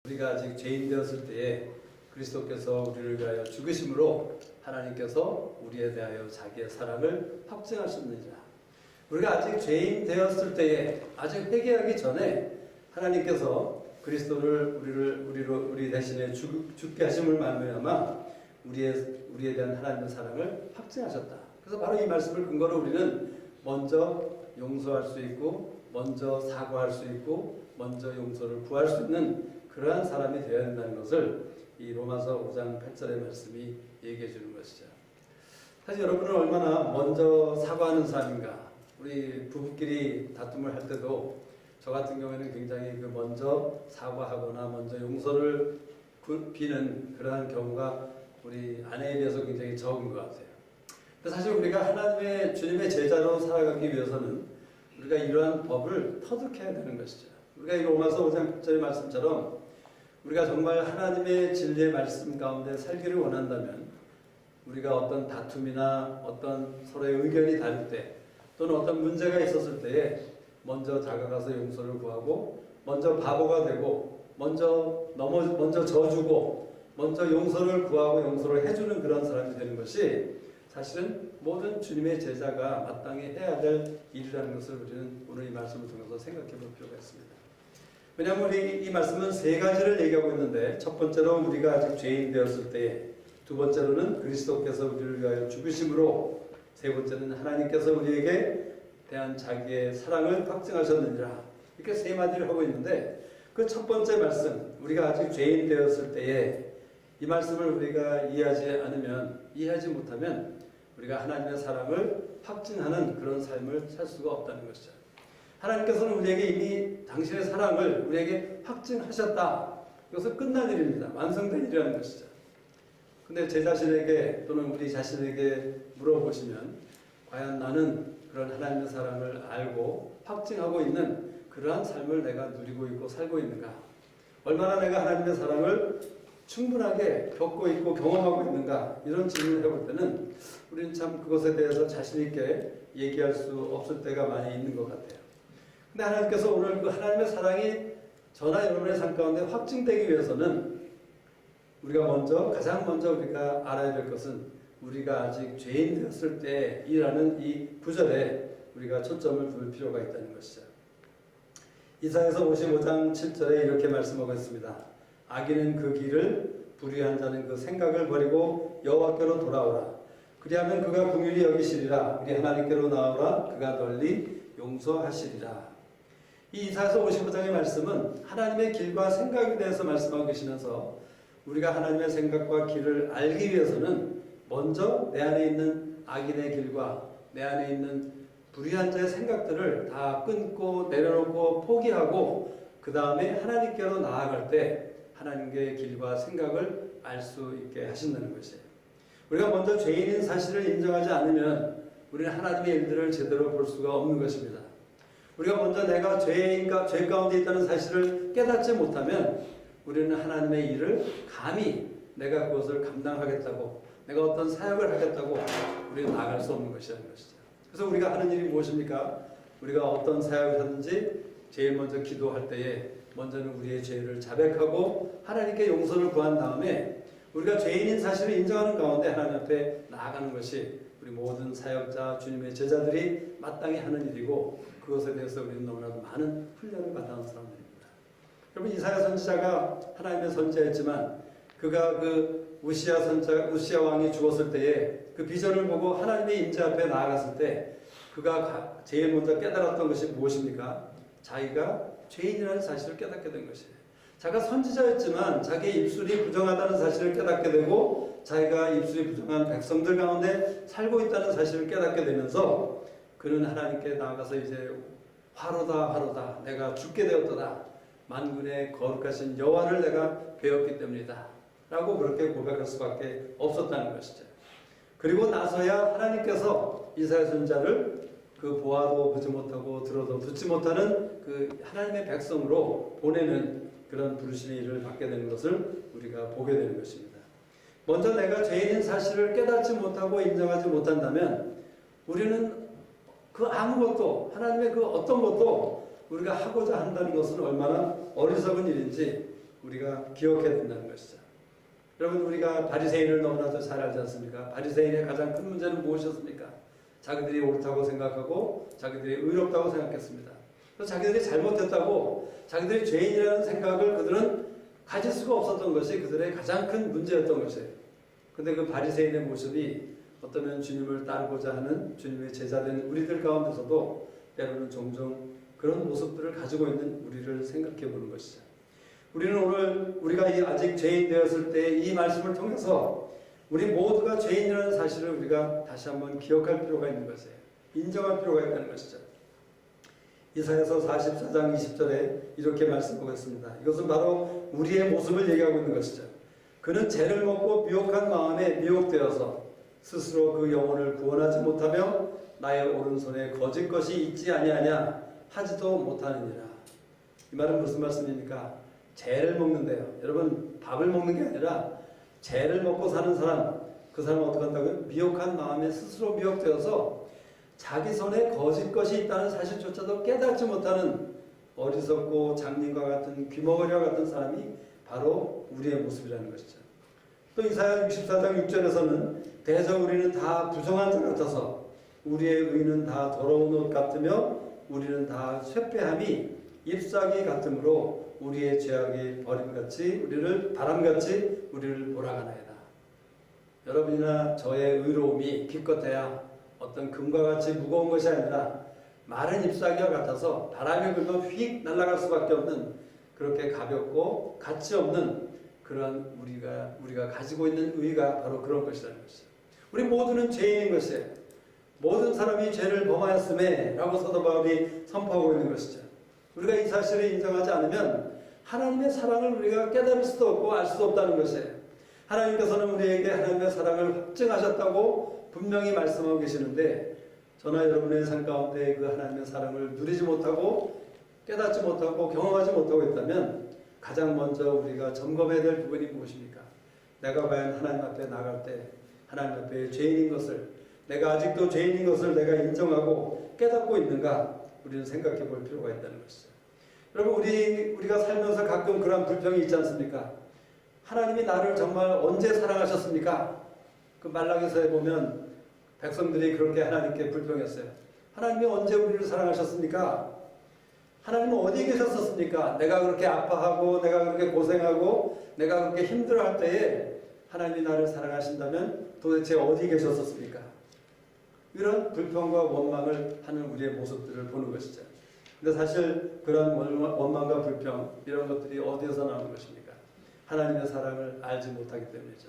우리가 아직 죄인 되었을 때에 그리스도께서 우리를 위하여 죽으심으로 하나님께서 우리에 대하여 자기의 사랑을 확증하셨느니라. 우리가 아직 죄인 되었을 때에, 아직 회개하기 전에 하나님께서 그리스도를 우리 대신에 죽게 하심을 말미암아 우리에 대한 하나님의 사랑을 확증하셨다. 그래서 바로 이 말씀을 근거로 우리는 먼저 용서할 수 있고, 먼저 사과할 수 있고, 먼저 용서를 구할 수 있는 그러한 사람이 되어야 한다는 것을 이 로마서 5장 8절의 말씀이 얘기해 주는 것이죠. 사실 여러분은 얼마나 먼저 사과하는 사람인가. 우리 부부끼리 다툼을 할 때도 저 같은 경우에는 굉장히 먼저 사과하거나 먼저 용서를 비는 그러한 경우가 우리 아내에 비해서 굉장히 적은 것 같아요. 근데 사실 우리가 하나님의 주님의 제자로 살아가기 위해서는 우리가 이러한 법을 터득해야 되는 것이죠. 우리가 이 로마서 5장 8절의 말씀처럼 우리가 정말 하나님의 진리의 말씀 가운데 살기를 원한다면 우리가 어떤 다툼이나 어떤 서로의 의견이 다를 때 또는 어떤 문제가 있었을 때에 먼저 다가가서 용서를 구하고 먼저 바보가 되고 먼저 져주고 먼저 용서를 구하고 용서를 해주는 그런 사람이 되는 것이 사실은 모든 주님의 제자가 마땅히 해야 될 일이라는 것을 우리는 오늘 이 말씀을 통해서 생각해 볼 필요가 있습니다. 왜냐하면 우리 이 말씀은 세 가지를 얘기하고 있는데 첫 번째로 우리가 아직 죄인 되었을 때에, 두 번째로는 그리스도께서 우리를 위하여 죽으심으로, 세 번째는 하나님께서 우리에게 대한 자기의 사랑을 확증하셨느니라. 이렇게 세 마디를 하고 있는데 그 첫 번째 말씀, 우리가 아직 죄인 되었을 때에 이 말씀을 우리가 이해하지 못하면 우리가 하나님의 사랑을 확증하는 그런 삶을 살 수가 없다는 것이죠. 하나님께서는 우리에게 이미 당신의 사랑을 우리에게 확증하셨다. 이것은 끝난 일입니다. 완성된 일이라는 것이죠. 근데 제 자신에게 또는 우리 자신에게 물어보시면 과연 나는 그런 하나님의 사랑을 알고 확증하고 있는 그러한 삶을 내가 누리고 있고 살고 있는가? 얼마나 내가 하나님의 사랑을 충분하게 겪고 있고 경험하고 있는가? 이런 질문을 해볼 때는 우리는 참 그것에 대해서 자신 있게 얘기할 수 없을 때가 많이 있는 것 같아요. 근데 하나님께서 오늘 그 하나님의 사랑이 저나 여러분의 삶 가운데 확증되기 위해서는 가장 먼저 우리가 알아야 될 것은 우리가 아직 죄인 되었을 때이라는 이 구절에 우리가 초점을 둘 필요가 있다는 것이죠. 이사야서 55장 7절에 이렇게 말씀하고 있습니다. 악인은 그 길을, 불의한 자는 그 생각을 버리고 여호와께로 돌아오라. 그리하면 그가 긍휼히 여기시리라. 우리 하나님께로 나오라. 그가 널리 용서하시리라. 이 이사야서 55장의 말씀은 하나님의 길과 생각에 대해서 말씀하고 계시면서 우리가 하나님의 생각과 길을 알기 위해서는 먼저 내 안에 있는 악인의 길과 내 안에 있는 불의한 자의 생각들을 다 끊고 내려놓고 포기하고 그 다음에 하나님께로 나아갈 때 하나님의 길과 생각을 알 수 있게 하신다는 것이에요. 우리가 먼저 죄인인 사실을 인정하지 않으면 우리는 하나님의 일들을 제대로 볼 수가 없는 것입니다. 우리가 먼저 내가 죄 가운데 있다는 사실을 깨닫지 못하면 우리는 하나님의 일을 감히 내가 그것을 감당하겠다고, 내가 어떤 사역을 하겠다고 우리는 나아갈 수 없는 것이라는 것이죠. 그래서 우리가 하는 일이 무엇입니까? 우리가 어떤 사역을 하든지 제일 먼저 기도할 때에 먼저는 우리의 죄를 자백하고 하나님께 용서를 구한 다음에 우리가 죄인인 사실을 인정하는 가운데 하나님 앞에 나아가는 것이 우리 모든 사역자, 주님의 제자들이 마땅히 하는 일이고 그것에 대해서 우리는 너무나도 많은 훈련을 받아온 사람들입니다. 여러분, 이사야 선지자가 하나님의 선지자였지만 그가 그 우시야 왕이 죽었을 때에 그 비전을 보고 하나님의 임재 앞에 나아갔을 때 그가 제일 먼저 깨달았던 것이 무엇입니까? 자기가 죄인이라는 사실을 깨닫게 된 것이에요. 자기가 선지자였지만 자기의 입술이 부정하다는 사실을 깨닫게 되고 자기가 입술이 부정한 백성들 가운데 살고 있다는 사실을 깨닫게 되면서 그는 하나님께 나아가서 이제 화로다 내가 죽게 되었도다. 만군의 거룩하신 여호와를 내가 배웠기 때문이다 라고 그렇게 고백할 수밖에 없었다는 것이죠. 그리고 나서야 하나님께서 이사야 선지자를 그 보아도 보지 못하고 들어도 듣지 못하는 그 하나님의 백성으로 보내는 그런 부르심의 일을 받게 되는 것을 우리가 보게 되는 것입니다. 먼저 내가 죄인인 사실을 깨닫지 못하고 인정하지 못한다면 우리는 그 아무것도, 하나님의 그 어떤 것도 우리가 하고자 한다는 것은 얼마나 어리석은 일인지 우리가 기억해야 된다는 것이죠. 여러분, 우리가 바리새인을 너무나도 잘 알지 않습니까? 바리새인의 가장 큰 문제는 무엇이었습니까? 자기들이 옳다고 생각하고 자기들이 의롭다고 생각했습니다. 그래서 자기들이 잘못했다고 자기들이 죄인이라는 생각을 그들은 가질 수가 없었던 것이 그들의 가장 큰 문제였던 것이에요. 그런데 그 바리새인의 모습이 어쩌면 주님을 따르고자 하는 주님의 제자된 우리들 가운데서도 때로는 종종 그런 모습들을 가지고 있는 우리를 생각해 보는 것이죠. 우리는 오늘 우리가 아직 죄인 되었을 때 이 말씀을 통해서 우리 모두가 죄인이라는 사실을 우리가 다시 한번 기억할 필요가 있는 것이에요. 인정할 필요가 있다는 것이죠. 이사야서 44장 20절에 이렇게 말씀하고 있습니다. 이것은 바로 우리의 모습을 얘기하고 있는 것이죠. 그는 죄를 먹고 미혹한 마음에 미혹되어서 스스로 그 영혼을 구원하지 못하며 나의 오른손에 거짓 것이 있지 아니하냐 하지도 못하느니라. 이 말은 무슨 말씀입니까? 죄를 먹는데요. 여러분, 밥을 먹는 게 아니라 죄를 먹고 사는 사람, 그 사람은 어떻게 한다고요? 미혹한 마음에 스스로 미혹되어서 자기 손에 거짓 것이 있다는 사실조차도 깨닫지 못하는 어리석고 장님과 같은 귀머거리와 같은 사람이 바로 우리의 모습이라는 것이죠. 또 이사야 64장 6절에서는 대저 우리는 다 부정한 자 같아서 우리의 의는 다 더러운 옷 같으며 우리는 다 쇠폐함이 잎사귀 같으므로 우리의 죄악이 버림같이 우리를 바람같이 우리를 몰아가나이다. 여러분이나 저의 의로움이 기껏해야 어떤 금과 같이 무거운 것이 아니라 마른 잎사귀와 같아서 바람이 불면 휙 날아갈 수밖에 없는 그렇게 가볍고 가치 없는 그런 우리가 가지고 있는 의가 바로 그런 것이라는 것이죠. 우리 모두는 죄인인 것이에요. 모든 사람이 죄를 범하였음에 라고 사도 바울이 선포하고 있는 것이죠. 우리가 이 사실을 인정하지 않으면 하나님의 사랑을 우리가 깨달을 수도 없고 알 수도 없다는 것이에요. 하나님께서는 우리에게 하나님의 사랑을 확증하셨다고 분명히 말씀하고 계시는데 저나 여러분의 삶 가운데 그 하나님의 사랑을 누리지 못하고 깨닫지 못하고 경험하지 못하고 있다면 가장 먼저 우리가 점검해야 될 부분이 무엇입니까? 내가 과연 하나님 앞에 나갈 때 하나님 앞에 죄인인 것을 내가 아직도 죄인인 것을 내가 인정하고 깨닫고 있는가 우리는 생각해 볼 필요가 있다는 것이죠. 여러분, 우리가 살면서 가끔 그런 불평이 있지 않습니까? 하나님이 나를 정말 언제 사랑하셨습니까? 그 말라기서에 보면 백성들이 그렇게 하나님께 불평했어요. 하나님이 언제 우리를 사랑하셨습니까? 하나님은 어디 계셨었습니까? 내가 그렇게 아파하고 내가 그렇게 고생하고 내가 그렇게 힘들어할 때에 하나님이 나를 사랑하신다면 도대체 어디 계셨었습니까? 이런 불평과 원망을 하는 우리의 모습들을 보는 것이죠. 근데 사실 그런 원망과 불평 이런 것들이 어디에서 나오는 것입니까? 하나님의 사랑을 알지 못하기 때문이죠.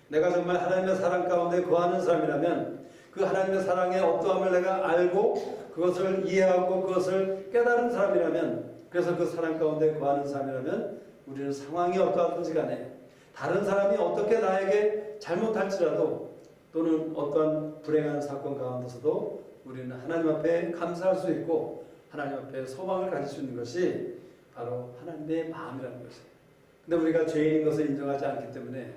내가 정말 하나님의 사랑 가운데 거하는 사람이라면 그 하나님의 사랑의 어떠함을 내가 알고 그것을 이해하고 그것을 깨달은 사람이라면 그래서 그 사랑 가운데 거하는 사람이라면 우리는 상황이 어떠하든지 간에 다른 사람이 어떻게 나에게 잘못할지라도 또는 어떠한 불행한 사건 가운데서도 우리는 하나님 앞에 감사할 수 있고 하나님 앞에 소망을 가질 수 있는 것이 바로 하나님의 마음이라는 것이에요. 근데 우리가 죄인인 것을 인정하지 않기 때문에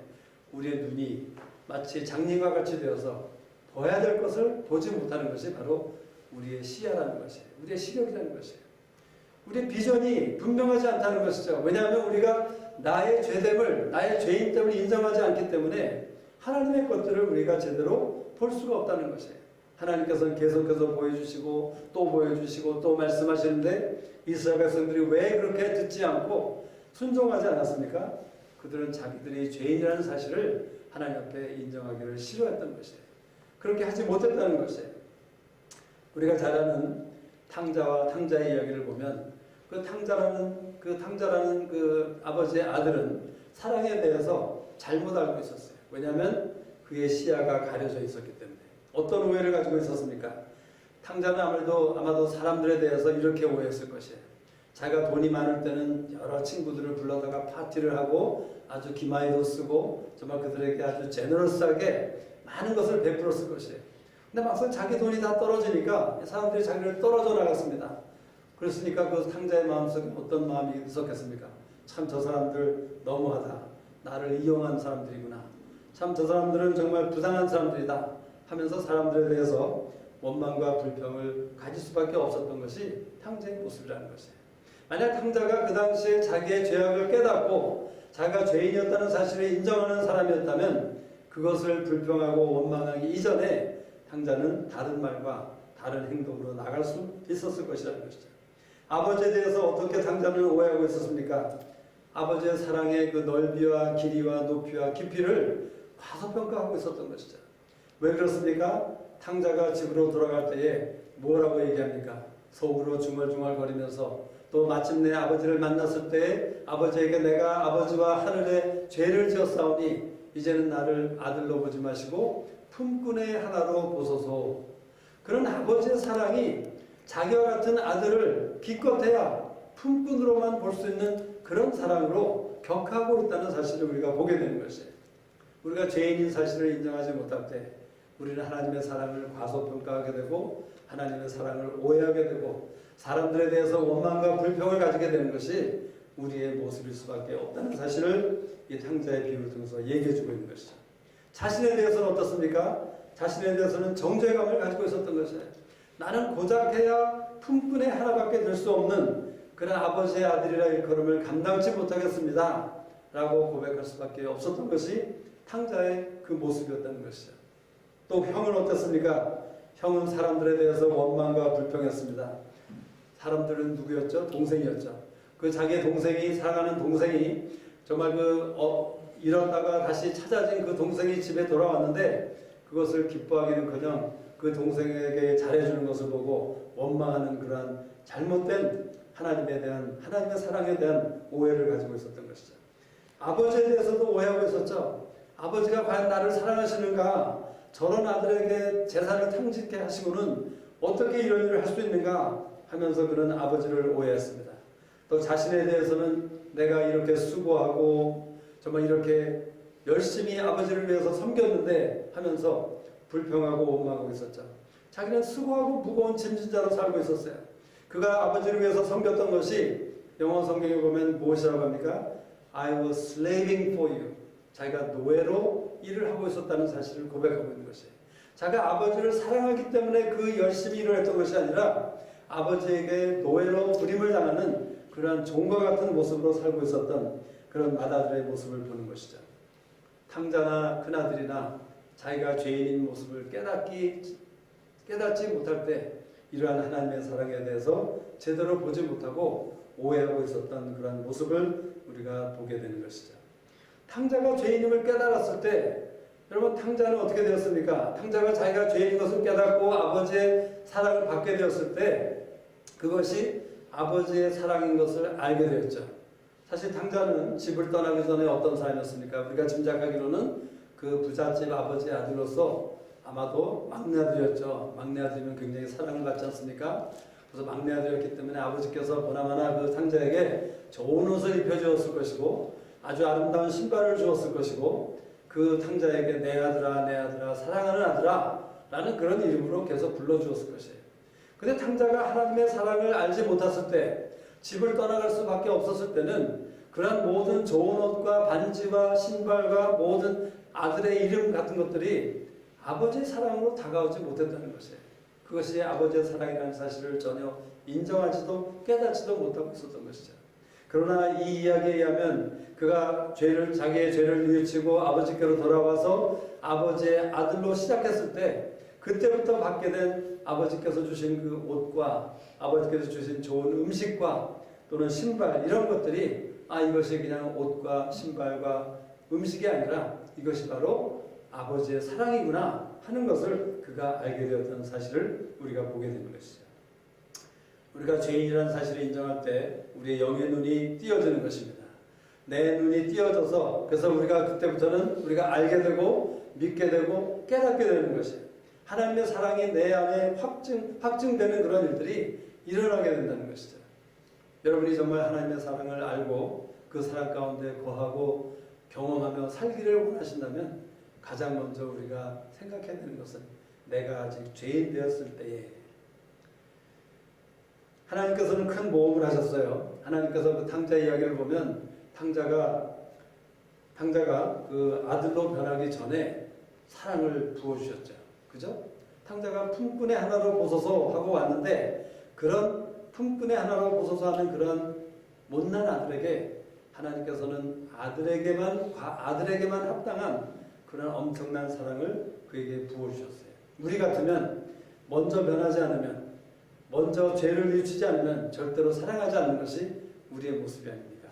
우리의 눈이 마치 장님과 같이 되어서 봐야 될 것을 보지 못하는 것이 바로 우리의 시야라는 것이에요. 우리의 시력이라는 것이에요. 우리의 비전이 분명하지 않다는 것이죠. 왜냐하면 우리가 나의 죄됨을, 나의 죄인됨을 인정하지 않기 때문에 하나님의 것들을 우리가 제대로 볼 수가 없다는 것이에요. 하나님께서는 계속해서 보여주시고 또 보여주시고 또 말씀하시는데 이스라엘 백성들이 왜 그렇게 듣지 않고 순종하지 않았습니까? 그들은 자기들이 죄인이라는 사실을 하나님 앞에 인정하기를 싫어했던 것이에요. 그렇게 하지 못했다는 것이에요. 우리가 잘 아는 탕자와 탕자의 이야기를 보면 그 탕자라는 그 아버지의 아들은 사랑에 대해서 잘못 알고 있었어요. 왜냐하면 그의 시야가 가려져 있었기 때문에. 어떤 오해를 가지고 있었습니까? 탕자는 아마도 사람들에 대해서 이렇게 오해했을 것이에요. 자기가 돈이 많을 때는 여러 친구들을 불러다가 파티를 하고 아주 기마이도 쓰고 정말 그들에게 아주 제너러스하게 많은 것을 베풀었을 것이에요. 근데 막상 자기 돈이 다 떨어지니까 사람들이 자기를 떨어져 나갔습니다. 그랬으니까 그 탕자의 마음속에 어떤 마음이 있었겠습니까? 참 저 사람들 너무하다. 나를 이용한 사람들이구나. 참 저 사람들은 정말 부당한 사람들이다. 하면서 사람들에 대해서 원망과 불평을 가질 수밖에 없었던 것이 탕자의 모습이라는 것이에요. 만약 탕자가 그 당시에 자기의 죄악을 깨닫고 자기가 죄인이었다는 사실을 인정하는 사람이었다면 그것을 불평하고 원망하기 이전에 탕자는 다른 말과 다른 행동으로 나갈 수 있었을 것이라는 것이죠. 아버지에 대해서 어떻게 탕자는 오해하고 있었습니까? 아버지의 사랑의 그 넓이와 길이와 높이와 깊이를 과소평가하고 있었던 것이죠. 왜 그렇습니까? 탕자가 집으로 돌아갈 때에 뭐라고 얘기합니까? 속으로 중얼중얼거리면서 또 마침내 아버지를 만났을 때 아버지에게 내가 아버지와 하늘에 죄를 지었사오니 이제는 나를 아들로 보지 마시고 품꾼의 하나로 보소서. 그런 아버지의 사랑이 자기와 같은 아들을 기껏해야 품꾼으로만 볼 수 있는 그런 사랑으로 격하고 있다는 사실을 우리가 보게 되는 것이에요. 우리가 죄인인 사실을 인정하지 못할 때 우리는 하나님의 사랑을 과소평가하게 되고 하나님의 사랑을 오해하게 되고 사람들에 대해서 원망과 불평을 가지게 되는 것이 우리의 모습일 수밖에 없다는 사실을 이 탕자의 비유를 통해서 얘기해주고 있는 것이죠. 자신에 대해서는 어떻습니까? 자신에 대해서는 정죄감을 가지고 있었던 것이에요. 나는 고작 해야 품꾼의 하나밖에 될 수 없는 그런 아버지의 아들이라 일컬음을 감당치 못하겠습니다 라고 고백할 수밖에 없었던 것이 탕자의 그 모습이었다는 것이죠. 또 형은 어땠습니까? 형은 사람들에 대해서 원망과 불평했습니다. 사람들은 누구였죠? 동생이었죠. 그 자기의 동생이 사랑하는 동생이 정말 잃었다가 다시 찾아진 그 동생이 집에 돌아왔는데 그것을 기뻐하기는커녕 그 동생에게 잘해주는 것을 보고 원망하는 그러한 잘못된 하나님의 사랑에 대한 오해를 가지고 있었던 것이죠. 아버지에 대해서도 오해하고 있었죠. 아버지가 과연 나를 사랑하시는가? 저런 아들에게 재산을 탕진케 하시고는 어떻게 이런 일을 할 수 있는가? 하면서 그런 아버지를 오해했습니다. 또 자신에 대해서는 내가 이렇게 수고하고 정말 이렇게 열심히 아버지를 위해서 섬겼는데 하면서 불평하고 원망하고 있었죠. 자기는 수고하고 무거운 짐진자로 살고 있었어요. 그가 아버지를 위해서 섬겼던 것이 영어 성경에 보면 무엇이라고 합니까? I was slaving for you. 자기가 노예로 일을 하고 있었다는 사실을 고백하고 있는 것이에요. 자기가 아버지를 사랑하기 때문에 그 열심히 일을 했던 것이 아니라 아버지에게 노예로 부림을 당하는 그러한 종과 같은 모습으로 살고 있었던 그런 맏아들의 모습을 보는 것이죠. 탕자나 큰아들이나 자기가 죄인인 모습을 깨닫지 못할 때 이러한 하나님의 사랑에 대해서 제대로 보지 못하고 오해하고 있었던 그런 모습을 우리가 보게 되는 것이죠. 탕자가 죄인임을 깨달았을 때 여러분 탕자는 어떻게 되었습니까? 탕자가 자기가 죄인인 것을 깨닫고 아버지의 사랑을 받게 되었을 때 그것이 아버지의 사랑인 것을 알게 되었죠. 사실 탕자는 집을 떠나기 전에 어떤 사람이었습니까? 우리가 짐작하기로는 그 부잣집 아버지의 아들로서 아마도 막내 아들이었죠. 막내 아들이면 굉장히 사랑을 받지 않습니까? 그래서 막내 아들이었기 때문에 아버지께서 보나마나 그 탕자에게 좋은 옷을 입혀주었을 것이고 아주 아름다운 신발을 주었을 것이고 그 탕자에게 내 아들아 사랑하는 아들아 라는 그런 이름으로 계속 불러주었을 것이에요. 근데 탕자가 하나님의 사랑을 알지 못했을 때 집을 떠나갈 수밖에 없었을 때는 그런 모든 좋은 옷과 반지와 신발과 모든 아들의 이름 같은 것들이 아버지의 사랑으로 다가오지 못했다는 것이에요. 그것이 아버지의 사랑이라는 사실을 전혀 인정하지도 깨닫지도 못하고 있었던 것이죠. 그러나 이 이야기에 의하면 그가 자기의 죄를 뉘우치고 아버지께로 돌아와서 아버지의 아들로 시작했을 때 그때부터 받게 된 아버지께서 주신 그 옷과 아버지께서 주신 좋은 음식과 또는 신발 이런 것들이 이것이 그냥 옷과 신발과 음식이 아니라 이것이 바로 아버지의 사랑이구나 하는 것을 그가 알게 되었다는 사실을 우리가 보게 되는 것이죠. 우리가 죄인이라는 사실을 인정할 때 우리의 영의 눈이 띄어지는 것입니다. 내 눈이 띄어져서 그래서 우리가 그때부터는 우리가 알게 되고 믿게 되고 깨닫게 되는 것이에요. 하나님의 사랑이 내 안에 확증되는 그런 일들이 일어나게 된다는 것이죠. 여러분이 정말 하나님의 사랑을 알고 그 사랑 가운데 거하고 경험하며 살기를 원하신다면 가장 먼저 우리가 생각해야 되는 것은 내가 아직 죄인 되었을 때에 하나님께서는 큰 모험을 하셨어요. 하나님께서 그 탕자 이야기를 보면 탕자가 그 아들로 변하기 전에 사랑을 부어주셨죠. 그죠? 탕자가 품꾼의 하나로 보소서 하고 왔는데 그런 품꾼의 하나로 보소서 하는 그런 못난 아들에게 하나님께서는 아들에게만 합당한 그런 엄청난 사랑을 그에게 부어주셨어요. 우리 같으면 먼저 변하지 않으면, 먼저 죄를 뉘우치지 않으면 절대로 사랑하지 않는 것이 우리의 모습이 아닙니까?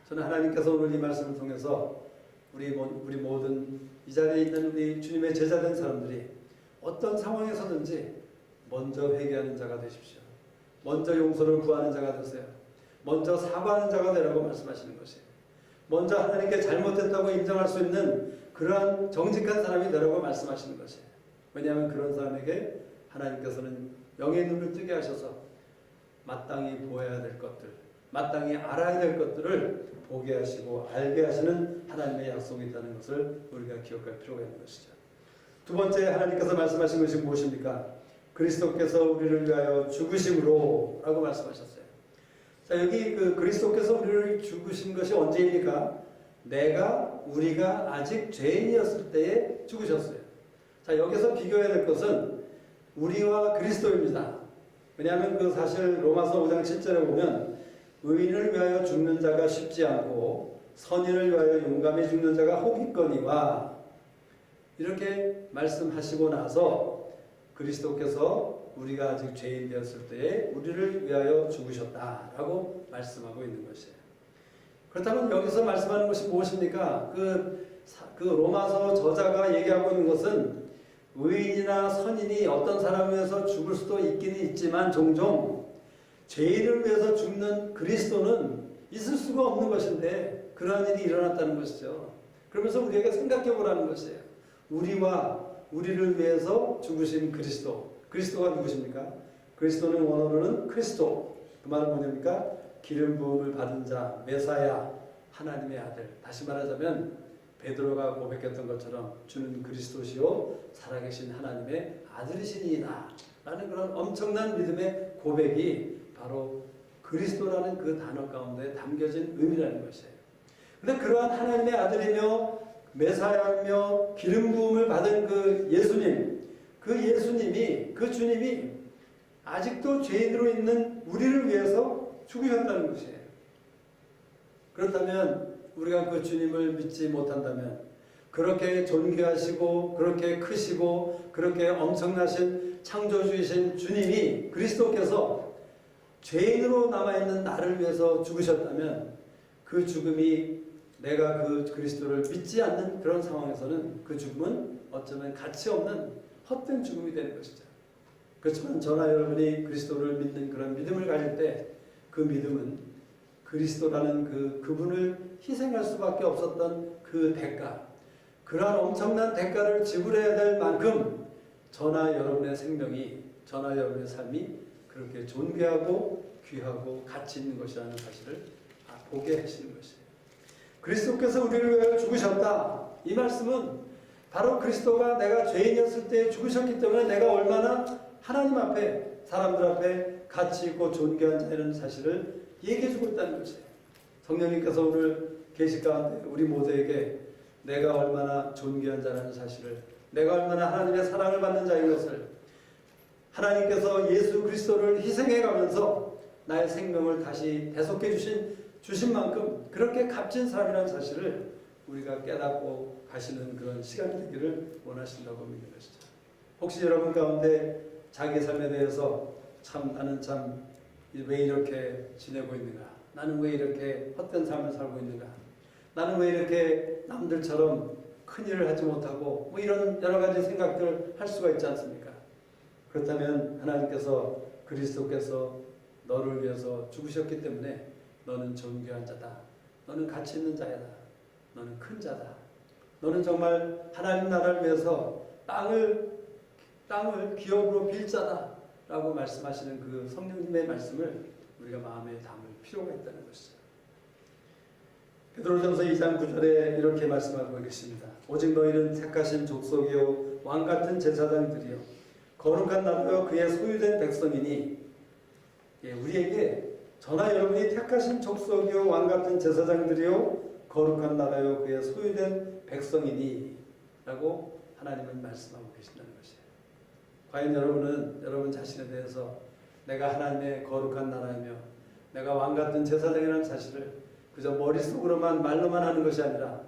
저는 하나님께서 오늘 이 말씀을 통해서 우리 모든 이 자리에 있는 우리 주님의 제자된 사람들이 어떤 상황에서든지 먼저 회개하는 자가 되십시오. 먼저 용서를 구하는 자가 되세요. 먼저 사과하는 자가 되라고 말씀하시는 것이에요. 먼저 하나님께 잘못했다고 인정할 수 있는 그러한 정직한 사람이 되라고 말씀하시는 것이에요. 왜냐하면 그런 사람에게 하나님께서는 영의 눈을 뜨게 하셔서 마땅히 보아야 될 것들, 마땅히 알아야 될 것들을 보게 하시고 알게 하시는 하나님의 약속이 있다는 것을 우리가 기억할 필요가 있는 것이죠. 두 번째 하나님께서 말씀하신 것이 무엇입니까? 그리스도께서 우리를 위하여 죽으심으로 라고 말씀하셨어요. 자, 여기 그리스도께서 우리를 죽으신 것이 언제입니까? 우리가 아직 죄인이었을 때에 죽으셨어요. 자, 여기서 비교해야 될 것은 우리와 그리스도입니다. 왜냐하면 사실 로마서 5장 7절에 보면 의인을 위하여 죽는 자가 쉽지 않고 선인을 위하여 용감히 죽는 자가 혹있거니와 이렇게 말씀하시고 나서 그리스도께서 우리가 아직 죄인 되었을 때에 우리를 위하여 죽으셨다라고 말씀하고 있는 것이에요. 그렇다면 여기서 말씀하는 것이 무엇입니까? 그 로마서 저자가 얘기하고 있는 것은 의인이나 선인이 어떤 사람을 위해서 죽을 수도 있기는 있지만 종종 죄인을 위해서 죽는 그리스도는 있을 수가 없는 것인데 그러한 일이 일어났다는 것이죠. 그러면서 우리에게 생각해 보라는 것이에요. 우리를 위해서 죽으신 그리스도가 누구십니까? 그리스도는 원어로는 크리스토. 그 말은 뭐냐니까? 기름 부음을 받은 자, 메사야, 하나님의 아들. 다시 말하자면 베드로가 고백했던 것처럼 주는 그리스도시요 살아계신 하나님의 아들이시니이다 라는 그런 엄청난 믿음의 고백이 바로 그리스도라는 그 단어 가운데 담겨진 의미라는 것이에요. 그런데 그러한 하나님의 아들이며 메사야며 기름 부음을 받은 그 예수님, 그 주님이 아직도 죄인으로 있는 우리를 위해서 죽으셨다는 것이에요. 그렇다면 우리가 그 주님을 믿지 못한다면, 그렇게 존귀하시고 그렇게 크시고 그렇게 엄청나신 창조주이신 주님이, 그리스도께서 죄인으로 남아있는 나를 위해서 죽으셨다면 그 죽음이 내가 그 그리스도를 믿지 않는 그런 상황에서는 그 죽음은 어쩌면 가치 없는 헛된 죽음이 되는 것이죠. 그렇지만 저나 여러분이 그리스도를 믿는 그런 믿음을 가질 때 그 믿음은 그리스도라는 그분을 희생할 수밖에 없었던 그 대가, 그러한 엄청난 대가를 지불해야 될 만큼 저나 여러분의 생명이, 저나 여러분의 삶이 그렇게 존귀하고 귀하고 가치 있는 것이라는 사실을 보게 하시는 것이에요. 그리스도께서 우리를 위하여 죽으셨다. 이 말씀은 바로 그리스도가 내가 죄인이었을 때 죽으셨기 때문에 내가 얼마나 하나님 앞에, 사람들 앞에 가치 있고 존귀한 자라는 사실을 얘기해주고 있다는 것이에요. 성령님께서 오늘 계시 가운데 우리 모두에게 내가 얼마나 존귀한 자라는 사실을, 내가 얼마나 하나님의 사랑을 받는 자인 것을, 하나님께서 예수 그리스도를 희생해 가면서 나의 생명을 다시 대속해 주신 만큼 그렇게 값진 사람이라는 사실을 우리가 깨닫고 가시는 그런 시간이 되기를 원하신다고 믿는 것이죠. 혹시 여러분 가운데 자기 삶에 대해서 나는 왜 이렇게 지내고 있는가? 나는 왜 이렇게 헛된 삶을 살고 있는가? 나는 왜 이렇게 남들처럼 큰일을 하지 못하고 이런 여러 가지 생각들을 할 수가 있지 않습니까? 그렇다면 하나님께서, 그리스도께서 너를 위해서 죽으셨기 때문에 너는 존귀한 자다. 너는 가치 있는 자야다. 너는 큰 자다. 너는 정말 하나님 나라를 위해서 땅을 기업으로 빌 자다. 라고 말씀하시는 그 성령님의 말씀을 우리가 마음에 담을 필요가 있다는 것이죠. 베드로전서 2장 9절에 이렇게 말씀하고 계십니다. 오직 너희는 택하신 족속이요 왕같은 제사장들이요 거룩한 나라요 그의 소유된 백성이니. 우리에게 저나 여러분이 택하신 족속이요 왕같은 제사장들이요 거룩한 나라요 그의 소유된 백성이니 라고 하나님은 말씀하고 계신다는 것이에요. 과연 여러분은 여러분 자신에 대해서 내가 하나님의 거룩한 나라이며 내가 왕같은 제사장이라는 사실을 그저 머릿속으로만 말로만 하는 것이 아니라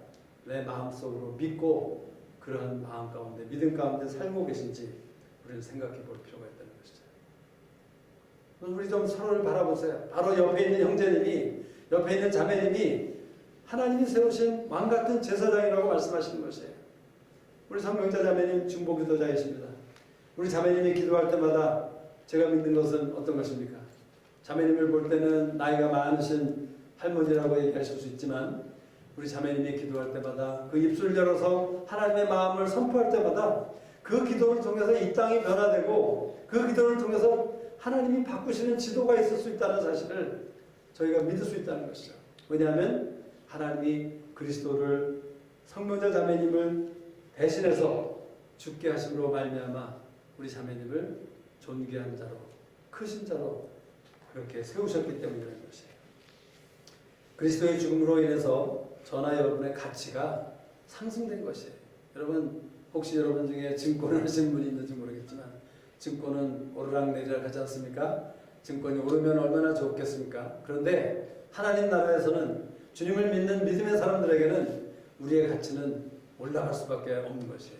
내 마음속으로 믿고 그러한 마음 가운데 믿음 가운데 살고 계신지 우리는 생각해 볼 필요가 있다는 것이죠. 우리 좀 서로를 바라보세요. 바로 옆에 있는 형제님이, 옆에 있는 자매님이 하나님이 세우신 왕같은 제사장이라고 말씀하시는 것이에요. 우리 성경자 자매님 중보기도자이십니다. 우리 자매님이 기도할 때마다 제가 믿는 것은 어떤 것입니까? 자매님을 볼 때는 나이가 많으신 할머니라고 얘기하실 수 있지만 우리 자매님이 기도할 때마다 그 입술을 열어서 하나님의 마음을 선포할 때마다 그 기도를 통해서 이 땅이 변화되고 그 기도를 통해서 하나님이 바꾸시는 지도가 있을 수 있다는 사실을 저희가 믿을 수 있다는 것이죠. 왜냐하면 하나님이 그리스도를 성령자 자매님을 대신해서 죽게 하심으로 말미암아 우리 자매님을 존귀한 자로 크신 자로 그렇게 세우셨기 때문이라는 것이에요. 그리스도의 죽음으로 인해서 저나 여러분의 가치가 상승된 것이에요. 여러분 혹시 여러분 중에 증권을 하신 분이 있는지 모르겠지만 증권은 오르락내리락 하지 않습니까? 증권이 오르면 얼마나 좋겠습니까? 그런데 하나님 나라에서는 주님을 믿는 믿음의 사람들에게는 우리의 가치는 올라갈 수밖에 없는 것이에요.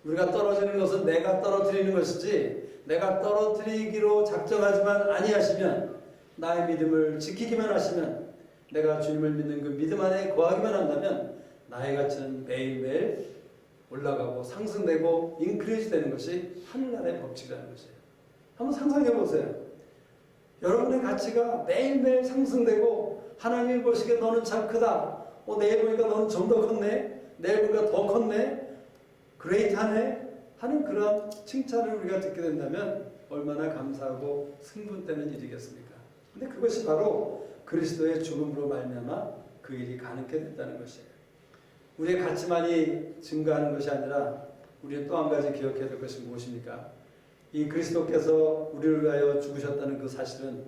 우리가 떨어지는 것은 내가 떨어뜨리는 것이지 내가 떨어뜨리기로 작정하지만 아니하시면 나의 믿음을 지키기만 하시면 내가 주님을 믿는 그 믿음 안에 거하기만 한다면 나의 가치는 매일매일 올라가고 상승되고 인크리즈 되는 것이 하늘나라의 법칙이라는 것이에요. 한번 상상해 보세요. 여러분의 가치가 매일매일 상승되고 하나님이 보시기에 너는 참 크다. 내일 보니까 너는 좀 더 컸네. 내일 보니까 더 컸네. 그레이트하네. 하는 그런 칭찬을 우리가 듣게 된다면 얼마나 감사하고 승분되는 일이겠습니까? 근데 그것이 바로 그리스도의 죽음으로 말미암아 그 일이 가능케 됐다는 것이에요. 우리의 가치만이 증가하는 것이 아니라 우리는 또 한 가지 기억해야 될 것이 무엇입니까? 이 그리스도께서 우리를 위하여 죽으셨다는 그 사실은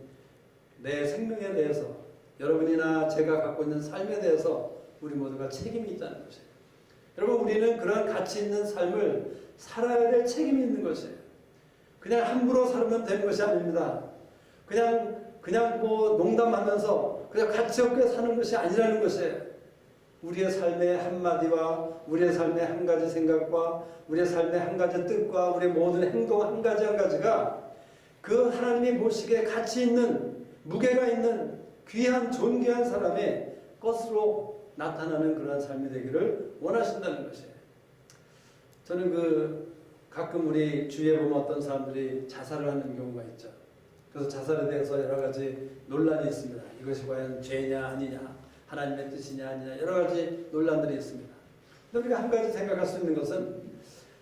내 생명에 대해서 여러분이나 제가 갖고 있는 삶에 대해서 우리 모두가 책임이 있다는 것이에요. 여러분 우리는 그러한 가치 있는 삶을 살아야 될 책임이 있는 것이에요. 그냥 함부로 살면 되는 것이 아닙니다. 그냥 뭐 농담하면서 그냥 가치 없게 사는 것이 아니라는 것이에요. 우리의 삶의 한마디와 우리의 삶의 한 가지 생각과 우리의 삶의 한 가지 뜻과 우리의 모든 행동 한 가지 한 가지가 그 하나님이 보시기에 가치 있는 무게가 있는 귀한 존귀한 사람의 것으로 나타나는 그러한 삶이 되기를 원하신다는 것이에요. 저는 가끔 우리 주위에 보면 어떤 사람들이 자살을 하는 경우가 있죠. 그래서 자살에 대해서 여러 가지 논란이 있습니다. 이것이 과연 죄냐 아니냐 하나님의 뜻이냐 아니냐 여러 가지 논란들이 있습니다. 그런데 우리가 한 가지 생각할 수 있는 것은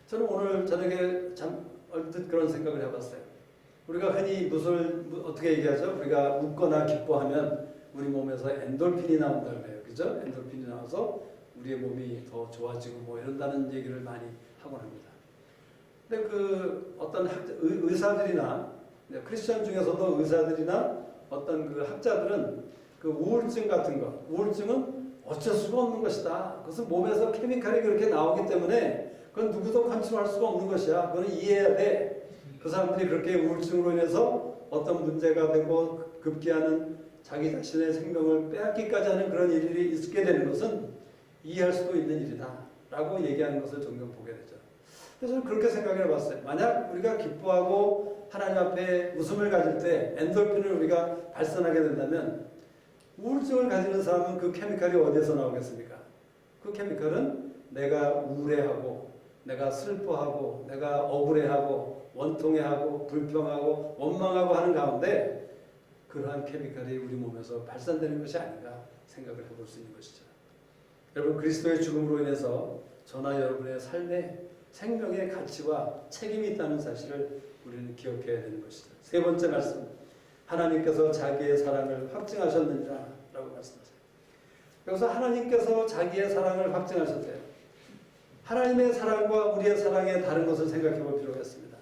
저는 오늘 저녁에 참 얼핏 그런 생각을 해봤어요. 우리가 흔히 어떻게 얘기하죠? 우리가 웃거나 기뻐하면 우리 몸에서 엔돌핀이 나온다고 해요. 그죠? 엔돌핀이 나와서 우리의 몸이 더 좋아지고 뭐 이런다는 얘기를 많이 하곤 합니다. 근데 어떤 의사들이나 크리스천 중에서도 의사들이나 어떤 학자들은 우울증 같은 것, 우울증은 어쩔 수가 없는 것이다. 그것은 몸에서 케미칼이 그렇게 나오기 때문에 그건 누구도 컨트롤할 수가 없는 것이야. 그거는 이해해야 돼. 그 사람들이 그렇게 우울증으로 인해서 어떤 문제가 되고 급기야는 자기 자신의 생명을 빼앗기까지 하는 그런 일이 있게 되는 것은 이해할 수도 있는 일이다. 라고 얘기하는 것을 종종 보게 되죠. 그래서 저는 그렇게 생각을 해봤어요. 만약 우리가 기뻐하고 하나님 앞에 웃음을 가질 때 엔돌핀을 우리가 발산하게 된다면 우울증을 가지는 사람은 그 케미칼이 어디에서 나오겠습니까? 그 케미칼은 내가 우울해하고 내가 슬퍼하고 내가 억울해하고 원통해하고 불평하고 원망하고 하는 가운데 그러한 케미칼이 우리 몸에서 발산되는 것이 아닌가 생각을 해볼 수 있는 것이죠. 여러분 그리스도의 죽음으로 인해서 저나 여러분의 삶에 생명의 가치와 책임이 있다는 사실을 우리는 기억해야 되는 것이죠. 세 번째 말씀, 하나님께서 자기의 사랑을 확증하셨느니라 라고 말씀하세요. 여기서 하나님께서 자기의 사랑을 확증하셨대요. 하나님의 사랑과 우리의 사랑의 다른 것을 생각해 볼 필요가 있습니다.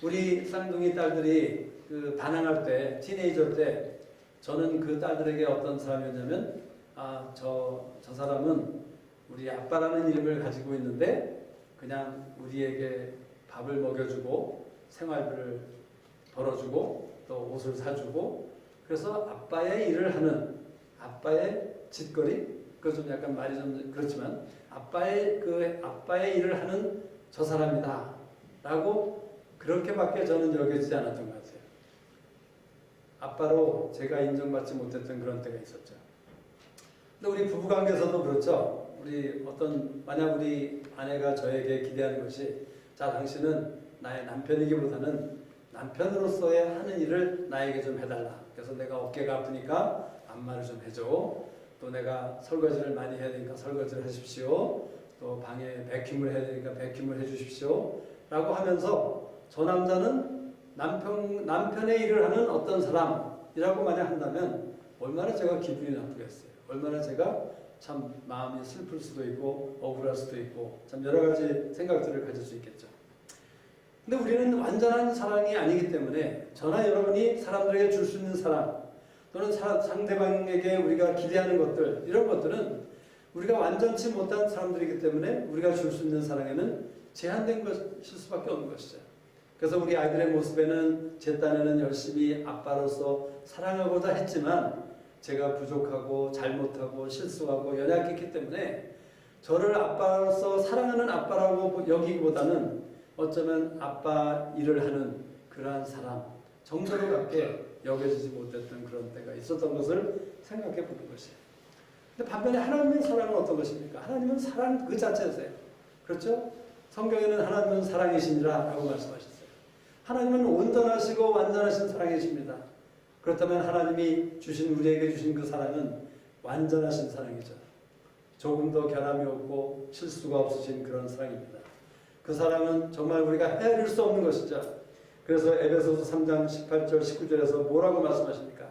우리 쌍둥이 딸들이 반항할 때, 티네이저 때 저는 그 딸들에게 어떤 사람이었냐면 저 사람은 우리 아빠라는 이름을 가지고 있는데 그냥 우리에게 밥을 먹여주고 생활비를 벌어주고 또 옷을 사주고 그래서 아빠의 일을 하는 아빠의 짓거리, 그거 좀 약간 말이 좀 그렇지만 아빠의 일을 하는 저 사람이다 라고 그렇게밖에 저는 여겨지지 않았던 것 같아요. 아빠로 제가 인정받지 못했던 그런 때가 있었죠. 근데 우리 부부관계에서도 그렇죠. 만약 우리 아내가 저에게 기대하는 것이, 자, 당신은 나의 남편이기보다는 남편으로서의 하는 일을 나에게 좀 해달라. 그래서 내가 어깨가 아프니까 안마를 좀 해줘. 또 내가 설거지를 많이 해야 되니까 설거지를 하십시오. 또 방에 베큐음을 해야 되니까 베큐음을 해주십시오. 라고 하면서 저 남자는 남편의 일을 하는 어떤 사람이라고 만약 한다면 얼마나 제가 기분이 나쁘겠어요. 얼마나 제가 참 마음이 슬플 수도 있고 억울할 수도 있고 참 여러 가지 생각들을 가질 수 있겠죠. 근데 우리는 완전한 사랑이 아니기 때문에 저나 여러분이 사람들에게 줄 수 있는 사랑 또는 상대방에게 우리가 기대하는 것들, 이런 것들은 우리가 완전치 못한 사람들이기 때문에 우리가 줄 수 있는 사랑에는 제한된 것일 수밖에 없는 것이죠. 그래서 우리 아이들의 모습에는 제 딴에는 열심히 아빠로서 사랑하고자 했지만 제가 부족하고 잘못하고 실수하고 연약했기 때문에 저를 아빠로서 사랑하는 아빠라고 여기기보다는 어쩌면 아빠 일을 하는 그러한 사람 정도로밖에 여겨지지 못했던 그런 때가 있었던 것을 생각해 보는 것이에요. 근데 반면에 하나님의 사랑은 어떤 것입니까? 하나님은 사랑 그 자체세요. 그렇죠? 성경에는 하나님은 사랑이시니라 라고 말씀하셨어요. 하나님은 온전하시고 완전하신 사랑이십니다. 그렇다면 하나님이 우리에게 주신 그 사랑은 완전하신 사랑이죠. 조금도 결함이 없고 실수가 없으신 그런 사랑입니다. 그 사랑은 정말 우리가 헤아릴 수 없는 것이죠. 그래서 에베소서 3장 18절 19절에서 뭐라고 말씀하십니까?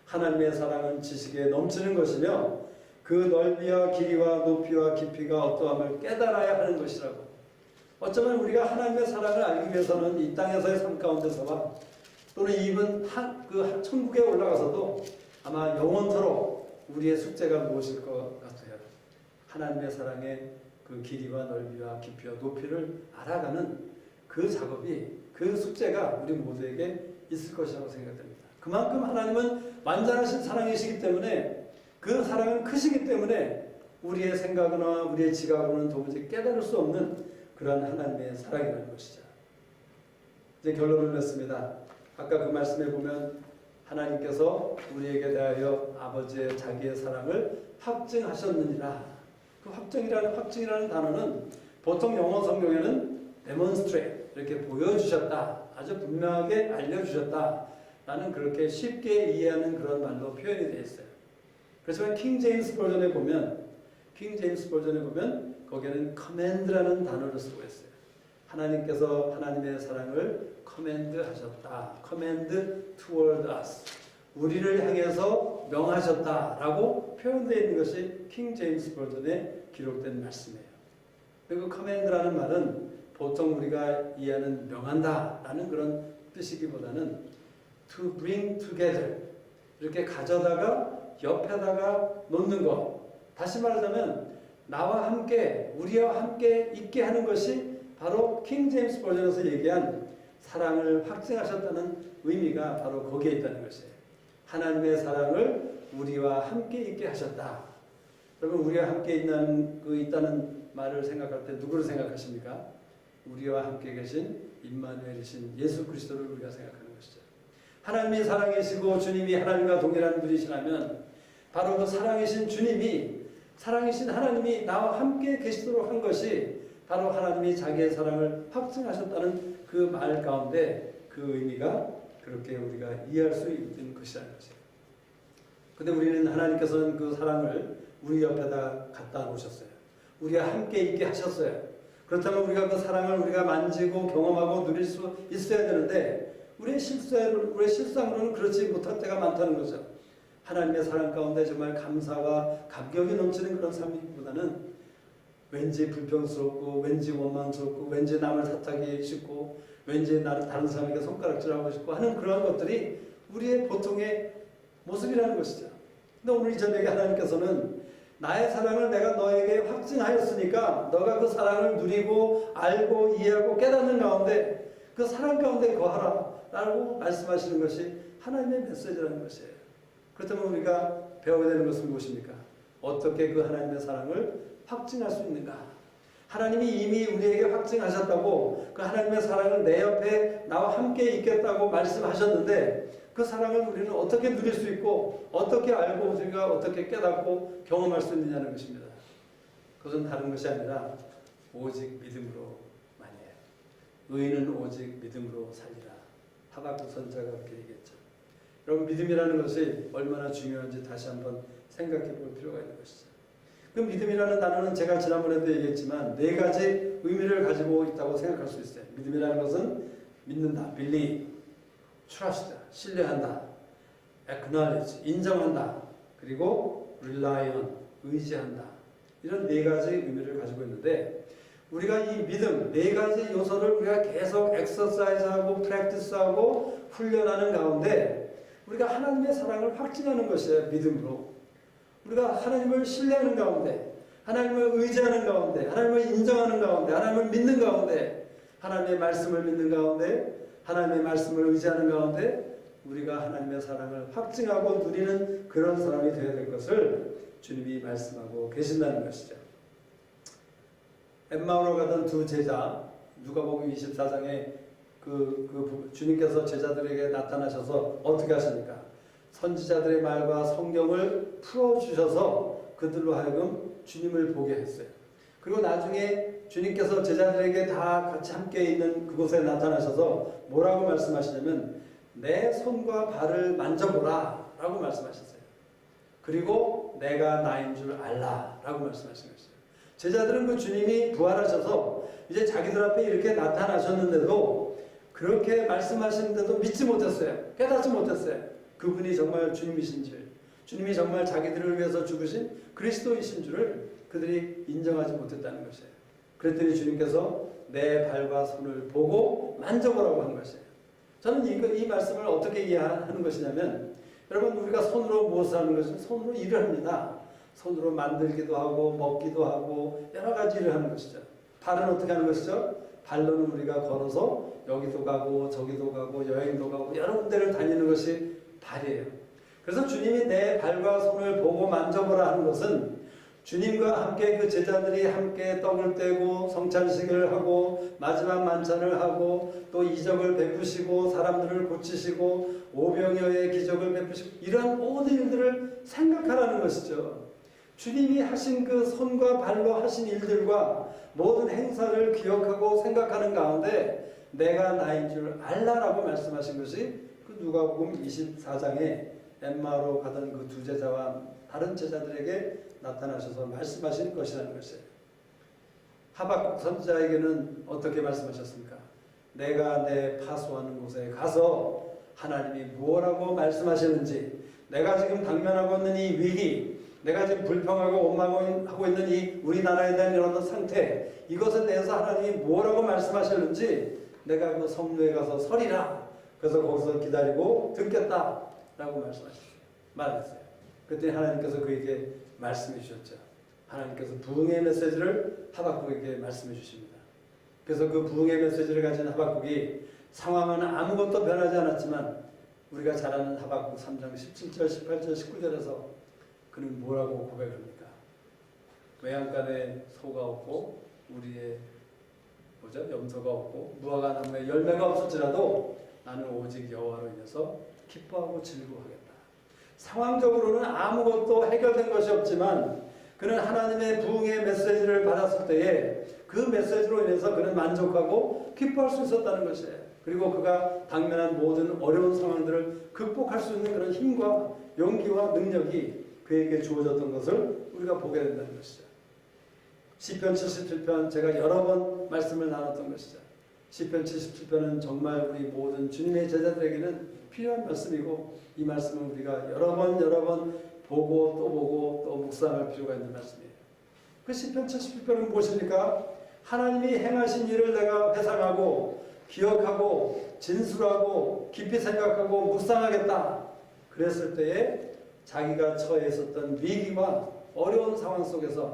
하나님의 사랑은 지식에 넘치는 것이며 그 넓이와 길이와 높이와 깊이가 어떠함을 깨달아야 하는 것이라고. 어쩌면 우리가 하나님의 사랑을 알기 위해서는 이 땅에서의 삶 가운데서와 또는 이번 천국에 올라가서도 아마 영원토록 우리의 숙제가 무엇일 것 같아요. 하나님의 사랑의 그 길이와 넓이와 깊이와 높이를 알아가는 그 작업이, 그 숙제가 우리 모두에게 있을 것이라고 생각됩니다. 그만큼 하나님은 완전하신 사랑이시기 때문에, 그 사랑은 크시기 때문에 우리의 생각이나 우리의 지각으로는 도무지 깨달을 수 없는 그런 하나님의 사랑이라는 것이죠. 이제 결론을 냈습니다. 아까 그 말씀에 보면 하나님께서 우리에게 대하여 아버지의 자기의 사랑을 확증하셨느니라. 그 확증이라는 단어는 보통 영어 성경에는 demonstrate, 이렇게 보여주셨다, 아주 분명하게 알려주셨다 라는 그렇게 쉽게 이해하는 그런 말로 표현이 되어 있어요. 그렇지만 킹 제임스 버전에 보면 거기에는 command라는 단어를 쓰고 있어요. 하나님께서 하나님의 사랑을 command하셨다. command toward us. 우리를 향해서 명하셨다라고 표현되어 있는 것이 킹 제임스 버전에 기록된 말씀이에요. 그리고 command라는 말은 보통 우리가 이해하는 명한다라는 그런 뜻이기보다는 to bring together, 이렇게 가져다가 옆에다가 놓는 것. 다시 말하자면 나와 함께, 우리와 함께 있게 하는 것이 바로 킹 제임스 버전에서 얘기한 사랑을 확증하셨다는 의미가 바로 거기에 있다는 것이에요. 하나님의 사랑을 우리와 함께 있게 하셨다. 여러분, 우리와 함께 있다는 말을 생각할 때 누구를 생각하십니까? 우리와 함께 계신 임마누엘이신 예수 그리스도를 우리가 생각하는 것이죠. 하나님이 사랑이시고 주님이 하나님과 동일한 분이시라면 바로 그 사랑이신 주님이, 사랑이신 하나님이 나와 함께 계시도록 한 것이 바로 하나님이 자기의 사랑을 확증하셨다는 그 말 가운데 그 의미가 그렇게 우리가 이해할 수 있는 것이라는 것이에요. 근데 우리는 하나님께서는 그 사랑을 우리 옆에다 갖다 놓으셨어요. 우리와 함께 있게 하셨어요. 그렇다면 우리가 그 사랑을 우리가 만지고 경험하고 누릴 수 있어야 되는데 우리의 실상으로는 그렇지 못할 때가 많다는 거죠. 하나님의 사랑 가운데 정말 감사와 감격이 넘치는 그런 삶이기보다는 왠지 불평스럽고 왠지 원망스럽고 왠지 남을 탓하기 쉽고 왠지 다른 사람에게 손가락질하고 싶고 하는 그러한 것들이 우리의 보통의 모습이라는 것이죠. 근데 오늘 이 저녁에 하나님께서는 나의 사랑을 내가 너에게 확증하였으니까 너가 그 사랑을 누리고 알고 이해하고 깨닫는 가운데 그 사랑 가운데 거하라 라고 말씀하시는 것이 하나님의 메시지라는 것이에요. 그렇다면 우리가 배워야 되는 것은 무엇입니까? 어떻게 그 하나님의 사랑을 확증할 수 있는가? 하나님이 이미 우리에게 확증하셨다고 그 하나님의 사랑을 내 옆에 나와 함께 있겠다고 말씀하셨는데 그 사랑을 우리는 어떻게 누릴 수 있고 어떻게 알고 우리가 어떻게 깨닫고 경험할 수 있느냐는 것입니다. 그것은 다른 것이 아니라 오직 믿음으로 만이에요. 의인은 오직 믿음으로 살리라. 하박국 선지자가 그렇게 얘기했죠. 여러분 믿음이라는 것이 얼마나 중요한지 다시 한번 생각해 볼 필요가 있는 것이죠. 그 믿음이라는 단어는 제가 지난번에도 얘기했지만 네 가지 의미를 가지고 있다고 생각할 수 있어요. 믿음이라는 것은 믿는다, believe, trust, 신뢰한다, acknowledge, 인정한다, 그리고 rely on, 의지한다. 이런 네 가지 의미를 가지고 있는데 우리가 이 믿음 네 가지 요소를 우리가 계속 엑서사이즈하고 프랙티스하고 훈련하는 가운데 우리가 하나님의 사랑을 확증하는 것이에요. 믿음으로. 우리가 하나님을 신뢰하는 가운데, 하나님을 의지하는 가운데, 하나님을 인정하는 가운데, 하나님을 믿는 가운데, 하나님의 말씀을 믿는 가운데, 하나님의 말씀을 의지하는 가운데 우리가 하나님의 사랑을 확증하고 누리는 그런 사람이 되어야 될 것을 주님이 말씀하고 계신다는 것이죠. 엠마오로 가던 두 제자, 누가복음 24장에 주님께서 제자들에게 나타나셔서 어떻게 하십니까? 선지자들의 말과 성경을 풀어주셔서 그들로 하여금 주님을 보게 했어요. 그리고 나중에 주님께서 제자들에게 다 같이 함께 있는 그곳에 나타나셔서 뭐라고 말씀하시냐면 내 손과 발을 만져보라 라고 말씀하셨어요. 그리고 내가 나인 줄 알라 라고 말씀하신 것이죠. 제자들은 그 주님이 부활하셔서 이제 자기들 앞에 이렇게 나타나셨는데도 그렇게 말씀하시는데도 믿지 못했어요. 깨닫지 못했어요. 그분이 정말 주님이신 줄, 주님이 정말 자기들을 위해서 죽으신 그리스도이신 줄을 그들이 인정하지 못했다는 것이에요. 그랬더니 주님께서 내 발과 손을 보고 만져보라고 한 것이에요. 저는 이 말씀을 어떻게 이해하는 것이냐면 여러분 우리가 손으로 무엇을 하는 것은 손으로 일을 합니다. 손으로 만들기도 하고 먹기도 하고 여러 가지 일을 하는 것이죠. 발은 어떻게 하는 것이죠? 발로는 우리가 걸어서 여기도 가고 저기도 가고 여행도 가고 여러 군데를 다니는 것이 발이에요. 그래서 주님이 내 발과 손을 보고 만져보라 하는 것은 주님과 함께 그 제자들이 함께 떡을 떼고 성찬식을 하고 마지막 만찬을 하고 또 이적을 베푸시고 사람들을 고치시고 오병이어의 기적을 베푸시고 이러한 모든 일들을 생각하라는 것이죠. 주님이 하신 그 손과 발로 하신 일들과 모든 행사를 기억하고 생각하는 가운데 내가 나인 줄 알라라고 말씀하신 것이 그 누가복음 24장에 엠마오로 가던 그 두 제자와 다른 제자들에게 나타나셔서 말씀하신 것이라는 것이에요. 하박국 선지자에게는 어떻게 말씀하셨습니까? 내가 내 파수하는 곳에 가서 하나님이 무엇라고 말씀하시는지, 내가 지금 당면하고 있는 이 위기, 내가 지금 불평하고 원망하고 있는 이 우리나라에 대한 이런 상태, 이것에 대해서 하나님이 무엇라고 말씀하셨는지 내가 그 성루에 가서 서리라. 그래서 거기서 기다리고 듣겠다라고 말했어요. 그때 하나님께서 그에게 말씀해 주셨죠. 하나님께서 부흥의 메시지를 하박국에게 말씀해 주십니다. 그래서 그 부흥의 메시지를 가진 하박국이 상황은 아무것도 변하지 않았지만 우리가 잘 아는 하박국 3장 17절, 18절, 19절에서 그는 뭐라고 고백합니까? 외양간에 소가 없고 우리의 염소가 없고 무화과 나무에 열매가 없을지라도 나는 오직 여호와로 인해서 기뻐하고 즐거워하겠다. 상황적으로는 아무것도 해결된 것이 없지만 그는 하나님의 부흥의 메시지를 받았을 때에 그 메시지로 인해서 그는 만족하고 기뻐할 수 있었다는 것이에요. 그리고 그가 당면한 모든 어려운 상황들을 극복할 수 있는 그런 힘과 용기와 능력이 그에게 주어졌던 것을 우리가 보게 된다는 것이죠. 시편 77편 제가 여러 번 말씀을 나눴던 것이죠. 시편 77편은 정말 우리 모든 주님의 제자들에게는 필요한 말씀이고 이 말씀은 우리가 여러 번 보고 또 묵상할 필요가 있는 말씀이에요. 그 시편 77편은 무엇입니까? 하나님이 행하신 일을 내가 회상하고 기억하고 진술하고 깊이 생각하고 묵상하겠다. 그랬을 때에 자기가 처해 있었던 위기와 어려운 상황 속에서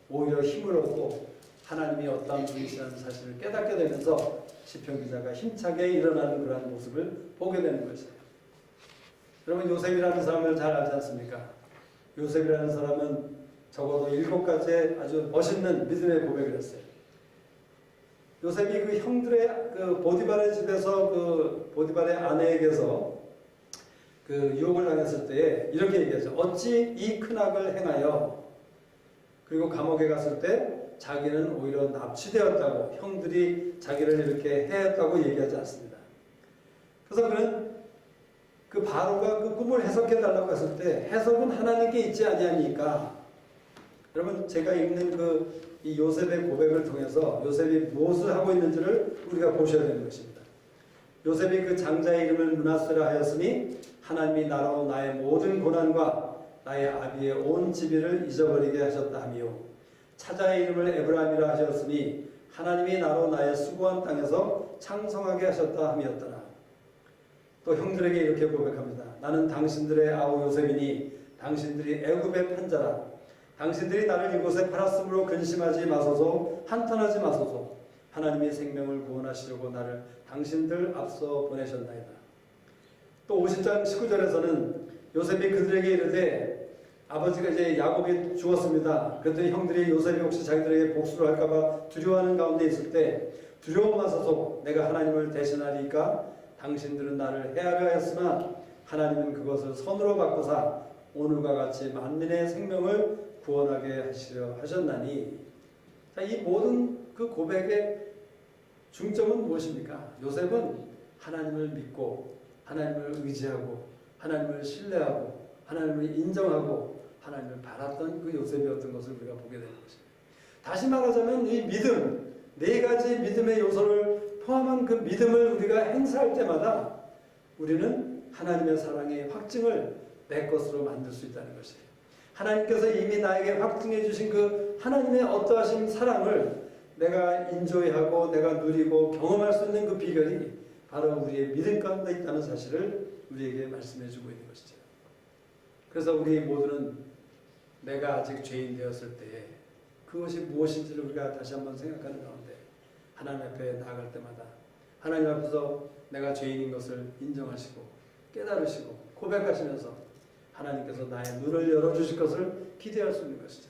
오히려 힘을 얻고 하나님이 어떠한 분이시라는 사실을 깨닫게 되면서 시편 기자가 힘차게 일어나는 그러한 모습을 보게 되는 것이에요. 여러분 요셉이라는 사람을 잘 알지 않습니까? 요셉이라는 사람은 적어도 7가지의 아주 멋있는 믿음의 고백을 했어요. 요셉이 그 형들의 그 보디발의 집에서 그 보디발의 아내에게서 그 유혹을 당했을 때에 이렇게 얘기하죠. 어찌 이 큰 악을 행하여, 그리고 감옥에 갔을 때 자기는 오히려 납치되었다고, 형들이 자기를 이렇게 해했다고 얘기하지 않습니다. 그래서 그는 그 바로가 그 꿈을 해석해 달라고 했을 때 해석은 하나님께 있지 아니하니까, 여러분 제가 읽는 그 이 요셉의 고백을 통해서 요셉이 무엇을 하고 있는지를 우리가 보셔야 되는 것입니다. 요셉이 그 장자의 이름을 므낫세라 하였으니 하나님이 나로 나의 모든 고난과 나의 아비의 온 지비를 잊어버리게 하셨다 하며, 차자의 이름을 에브라임이라 하셨으니 하나님이 나로 나의 수고한 땅에서 창성하게 하셨다 함이었더라. 또 형들에게 이렇게 고백합니다. 나는 당신들의 아우 요셉이니 당신들이 애굽의 판자라. 당신들이 나를 이곳에 팔았으므로 근심하지 마소서, 한탄하지 마소서. 하나님이 생명을 구원하시려고 나를 당신들 앞서 보내셨나이다. 또 50장 19절에서는 요셉이 그들에게 이르되, 아버지가 이제 야곱이 죽었습니다. 그랬더니 형들이 요셉이 혹시 자기들에게 복수를 할까봐 두려워하는 가운데 있을 때, 두려워 마소서, 내가 하나님을 대신하리까 당신들은 나를 해하려 하였으나 하나님은 그것을 선으로 바꾸사 오늘과 같이 만민의 생명을 구원하게 하시려 하셨나니. 자, 이 모든 그 고백의 중점은 무엇입니까? 요셉은 하나님을 믿고 하나님을 의지하고 하나님을 신뢰하고 하나님을 인정하고 하나님을 바랐던 그 요셉이었던 것을 우리가 보게 되는 것입니다. 다시 말하자면 이 믿음, 4가지 믿음의 요소를 포함한 그 믿음을 우리가 행사할 때마다 우리는 하나님의 사랑의 확증을 내 것으로 만들 수 있다는 것이에요. 하나님께서 이미 나에게 확증해 주신 그 하나님의 어떠하신 사랑을 내가 인조이하고 내가 누리고 경험할 수 있는 그 비결이 바로 우리의 믿음 가운데 있다는 사실을 우리에게 말씀해 주고 있는 것이죠. 그래서 우리 모두는 내가 아직 죄인 되었을 때에 그것이 무엇인지를 우리가 다시 한번 생각하는 가운데 하나님 앞에 나아갈 때마다 하나님 앞에서 내가 죄인인 것을 인정하시고 깨달으시고 고백하시면서 하나님께서 나의 눈을 열어주실 것을 기대할 수 있는 것이죠.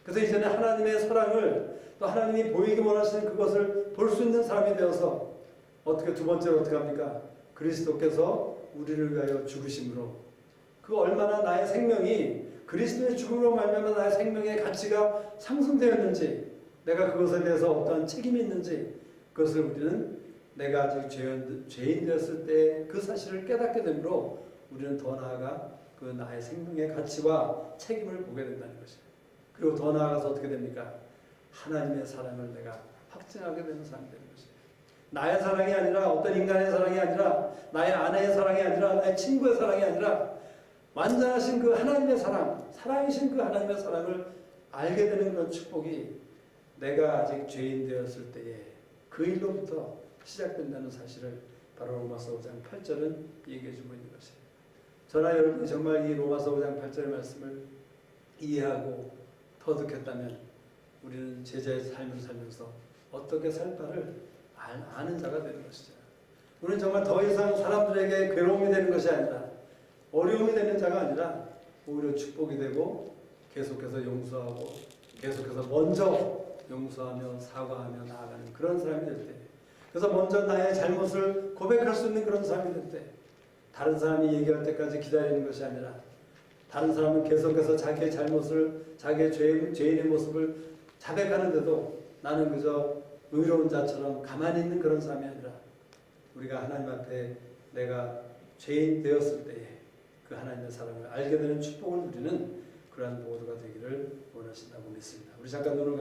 그래서 이제는 하나님의 사랑을 또 하나님이 보이기 원하시는 그것을 볼 수 있는 사람이 되어서 어떻게 두 번째로 어떻게 합니까? 그리스도께서 우리를 위하여 죽으심으로 그 얼마나 나의 생명이 그리스도의 죽음으로 말미암아 나의 생명의 가치가 상승되었는지, 내가 그것에 대해서 어떠한 책임이 있는지, 그것을 우리는 내가 아직 죄인 되었을 때 그 사실을 깨닫게 되므로 우리는 더 나아가 그 나의 생명의 가치와 책임을 보게 된다는 것이에요. 그리고 더 나아가서 어떻게 됩니까? 하나님의 사랑을 내가 확증하게 되는 사람이 되는 것이에요. 나의 사랑이 아니라 어떤 인간의 사랑이 아니라 나의 아내의 사랑이 아니라 나의 친구의 사랑이 아니라 완전하신 그 하나님의 사랑, 사랑이신 그 하나님의 사랑을 알게 되는 그런 축복이 내가 아직 죄인 되었을 때에 그 일로부터 시작된다는 사실을 바로 로마서 5장 8절은 얘기해주고 있는 것이에요. 저나 여러분이 정말 이 로마서 5장 8절의 말씀을 이해하고 터득했다면 우리는 제자의 삶을 살면서 어떻게 살 바를 아는 자가 되는 것이죠. 우리는 정말 더 이상 사람들에게 괴로움이 되는 것이 아니라, 어려움이 되는 자가 아니라 오히려 축복이 되고 계속해서 용서하고 계속해서 먼저 용서하며 사과하며 나아가는 그런 사람이 될 때, 그래서 먼저 나의 잘못을 고백할 수 있는 그런 사람이 될 때, 다른 사람이 얘기할 때까지 기다리는 것이 아니라 다른 사람은 계속해서 자기의 잘못을, 자기의 죄인의 모습을 자백하는데도 나는 그저 의로운 자처럼 가만히 있는 그런 사람이 아니라 우리가 하나님 앞에 내가 죄인 되었을 때에 그 하나님의 사랑을 알게 되는 축복을 누리는 그러한 모두가 되기를 원하신다고 믿습니다. 우리 잠깐 눈을